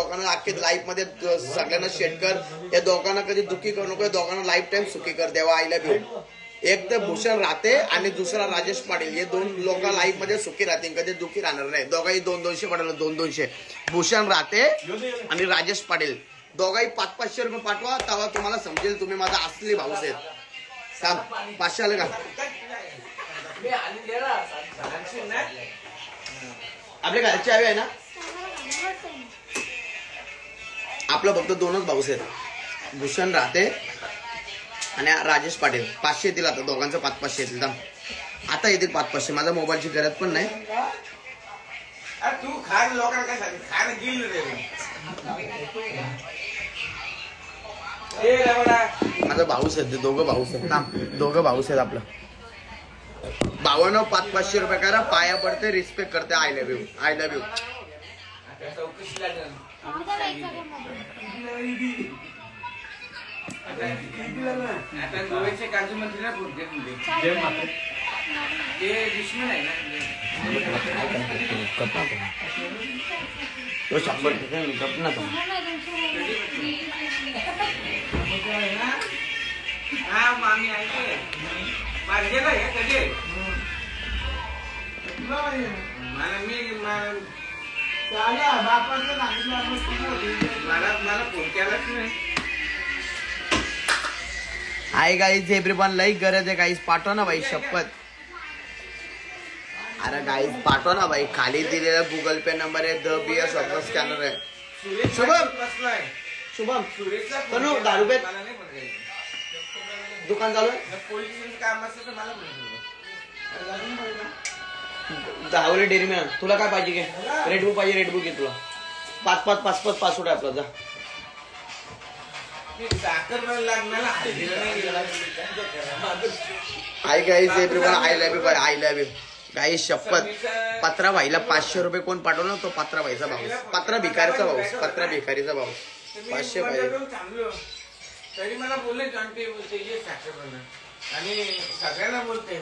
दोघांना अख्खी लाईफ मध्ये सगळ्यांना शेअर कर. या दोघांना कधी दुखी करू नको, या दोघांना लाईफ टाइम सुखी कर देवा. I love you. एक तर भूषण राहते आणि दुसरा राजेश पाटील. हे दोन लोक लाईफ मध्ये सुखी राहतील, कधी दुखी राहणार नाही. दोघाही 200-200 पडलं, 200-200. भूषण राहते आणि राजेश पाटील दोघाही 500-500 रुपये पाठवा, तेव्हा तुम्हाला समजेल तुम्ही माझा असली भाऊस आहेत. सांग 500 आलं का? आपल्या घरची हवी आहे ना? आपलं फक्त 2च भाऊस आहेत, भूषण राहते आणि राजेश पाटील. 500 येतील आता, दोघांचं 500-500 येतील. आता येतील 500-500. माझा मोबाईलची गरज पण नाही. तू खार लोकांना काय सांगितलं, खार गेल रे. माझा भाऊस आहेत, दोघं भाऊस आहेत. दोघं भाऊस आहेत. आपलं 52 500-500 रुपये करा. पाया पडते, रिस्पेक्ट करते. I love you. I love you. आता गोव्याचे काजू मंत्री ना ते दुश्मन आहे ना. हा मामी ऐकते माझे काय कधी मला फोन केलाच नाही. हाय गाईज एव्हरीवन, लई गरज आहे गाईज. पाठवा ना भाई, शपथ. अरे गाईज पाठवा ना भाई. खाली दिलेला गुगल पे नंबर आहे, द BS ऑफर स्कॅनर आहे. शुभम करू 10 रुपये दुकान चालू आहे. 10 डेअरी मिळाल. तुला काय पाहिजे घे, रेडबुक पाहिजे रेडबुक घे. तुला 5-5 पासवर्ड आहे आपला. जा hi guys everyone, I love you bye. I love you guys. शपथ पत्रा भाईला 500 रुपये कोण पाठवलं? तो पत्रा भाईचा भाऊ, पत्रा भिकारीचा भाऊ, पत्रा भिकारीचा भाऊ. 500 पाहिजे. तरी मला बोलले जाणते आणि सगळ्यांना बोलते.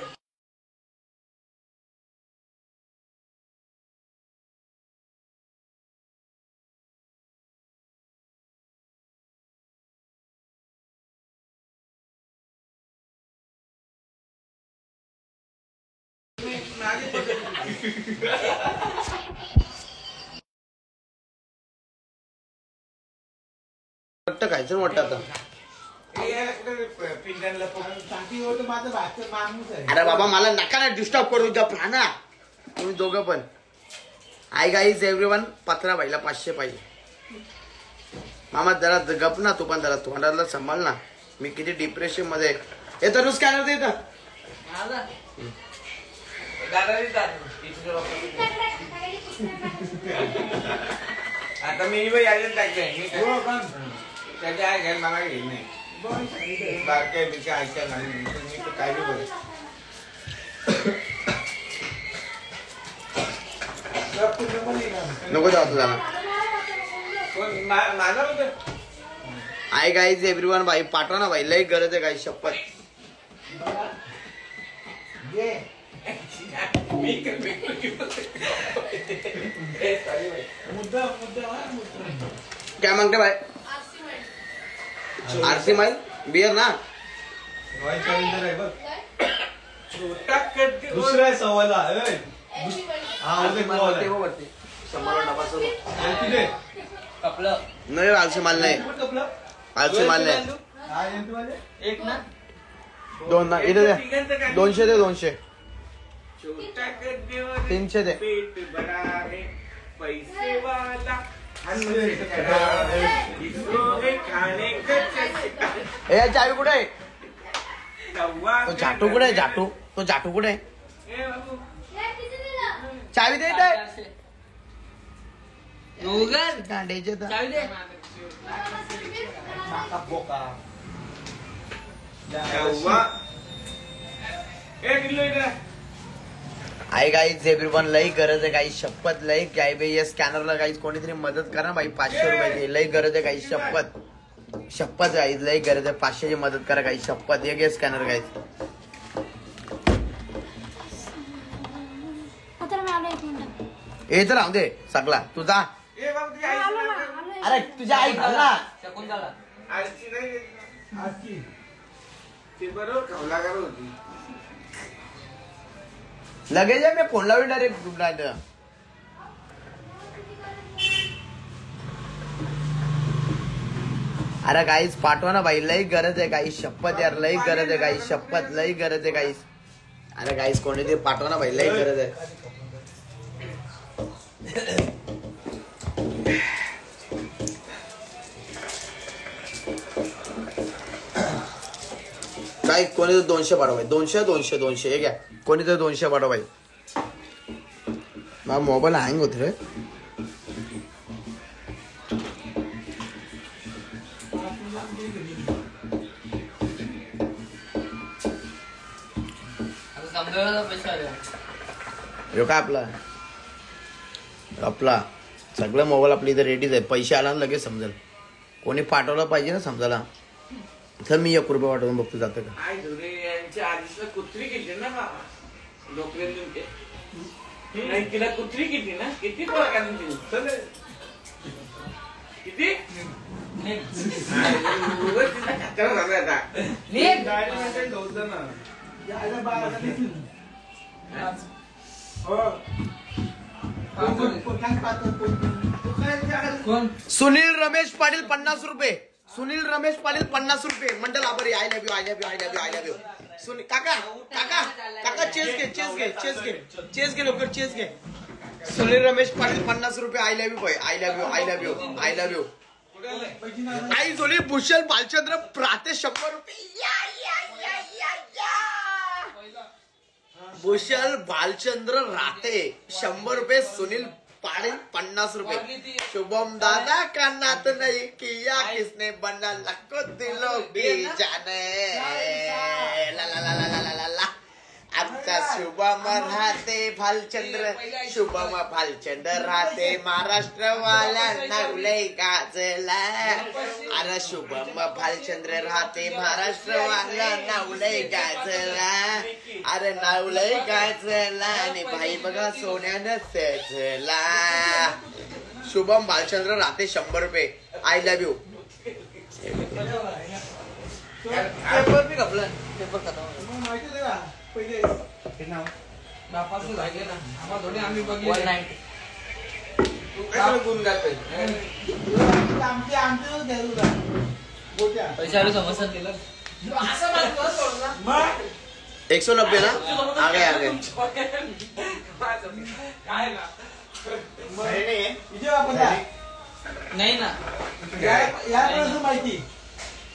खायचं वाटतं आता. अरे बाबा मला नका ना डिस्टर्ब करू द्या प्राणा, तुम्ही दोघं पण. आय गाईज एव्हरीवन, पत्रा भाईला 500 पाहिजे. मामा जरा गप ना, तू पण जरा तोंडाला सांभाळ ना. मी किती डिप्रेशन मध्ये येतो. तू स्कॅनर दे इथं. आता मी यायला टाकले त्याचे आहे घ्यायला मला घेत नाही. बारके बिरके ऐकायला मी तर काय बी बोल. नको जाऊ तुला. माझा होतं. आय गाईज एव्हरीवन, भाई पाठवा ना भाई, लई गरज आहे गाई. शपथ काय मागते भाई? RC माईल बियर ना. दुसऱ्या सवाला नाही आलसी माल नाही. आलसी माल नाही. 2 ना इथे दे. 200 दे. 200 300 दे. पैसे वाला ए चावी कुठे आहे? तो जाटू कुठे आहे? जाटू तो जाटू कुठे आहे? चावी दे. आई गाईज एव्हरीवन, लई गरज आहे गाई. शपथ लई काय बाई. या स्कॅनरला गाईज कोणीतरी मदत करा बाई. 500 रुपये लई गरज आहे गाई. शपथ शपथ गाईज लई गरज आहे. 500ची मदत करा गाई. शपथ एक घे स्कॅनर गाईज. हे तर राहू दे सगळा तुझा. अरे तुझ्या आई घाल ना. शकुंतला आजची नाही देत ना. ती बरोबर खवला करत होती. लगेच आहे, मी फोन लावून डायरेक्ट ग्रुपला. अरे गाईस पाठवा ना भाई, लई गरज आहे गाईस, शपथ यार लई गरज आहे गाईस, शपथ लई गरज आहे गाईस. अरे गाईस कोणी ते पाठवा ना भाई, लई गरज आहे. काय कोणी तर 200 पाठवा, 200 200 200 हे घ्या. कोणी तर 200 पाठवा भाई. माझा मोबाईल हँग होत रे. ह्यो काय आपला सगळं मोबाईल आपली इथे रेडीच आहे. पैसे आला ना लगेच समजेल. कोणी पाठवलं पाहिजे ना समजायला. तर मी 1 रुपये पाठवून बघतो जातं का. आई धुरे यांची आधीच कुत्री किती ना बाबा. लोकरेतून ते नाही तिला कुत्री किती ना, किती फरकाने दिली किती उगाच तिला खतरा झाला आता. सुनील रमेश पाटील 50 रुपये. सुनील रमेश पाटील 50 रुपये. मंडल आभारी. I love you I love you I love you I love you. Sunil काका काका काका चेस घे चेस घे चेस घे चेस घे लवकर चेस घे. सुनील रमेश पाटील 50 रुपये. आय लव्ह यू भाई. I love you I love you I love you. आई जोली भूषण भालचंद्र प्राते 100 रुपये. भूषण भालचंद्र राते 100 रुपये. सुनील पाटील 50 रुपये. शुभम दादा का नात नहीं किया किसने बना लको दिलों की जाने. ला ला ला ला ला ला ला. आमचा शुभम राहते भालचंद्र. शुभम भालचंद्र राहते महाराष्ट्रवाला नावलय गाजला. अरे शुभम भालचंद्र राहते महाराष्ट्रवाला नावलय गाजला. अरे नावलय गाजला आणि भाई बघा सोन्यानं सजला. शुभम भालचंद्र राहते 100 रुपये. I love you. पेपर भी कपला पेपर खतम माहिती आहे पहिले बापाचं झाले ना आम्हा थोडी आम्ही बघितलं 190. तू कसं गुण गातोय आमचे देऊला बोट्या पैसे आले समजून दिलं असं मग 190 ना. आ गए काय ना इथे आपण नाही ना. या माहिती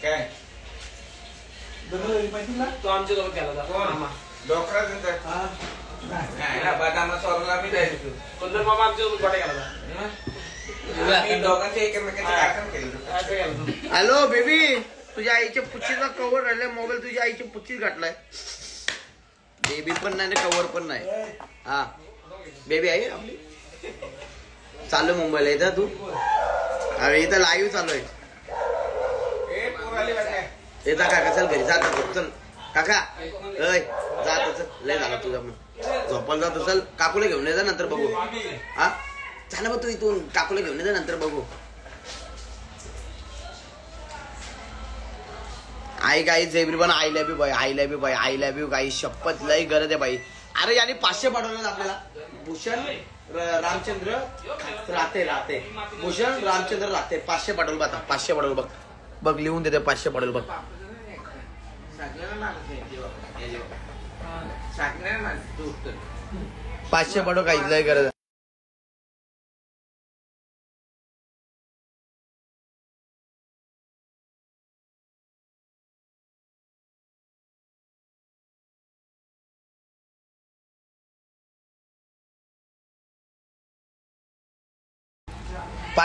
काय माहिती ना तो आमच्या जवळ केला कोण डोकरा त्यांचा नाही ना बदामा सोरला मी द्यायचो. कोणतर मामा आमच्या जवळ गोट्या केला आम्ही दोघांचे एकमेकांचे कार्यक्रम केले. हॅलो बेबी, तुझ्या आईच्या पुच्छीचा कव्हर राहिलाय. मोबाईल तुझ्या आईच्या पुच्छीत घातलाय. बेबी पण नाही कव्हर पण नाही. हा बेबी आहे आपली. चालू मुंबईला येतं तू. अरे इथं लाईव्ह चालू आहे. ए पोराले वाटले येता काका चल घरी जात चल. काका अय जात चल. लय झाला तुझा मग झोपायला जातो. चल काकूला घेऊन ये जा नंतर बघू. हा झालं मग तू इथून काकूला घेऊन ये जा नंतर बघू. Hi guys everyone I love you bye. I love you bye. I love you guy. शपथ लय गरज आहे बाई. अरे याने 500 पाठवलं आपल्याला. भूषण रामचंद्र राहते राहते. भूषण रामचंद्र राहते 500 पाठवलं बघ. 500 पाठवलं बघ. बघ लिहून देते 500 पाठवलं बघ. सगळ्यांना माहिती आहे. 500 पाठव काहीच लय गरज.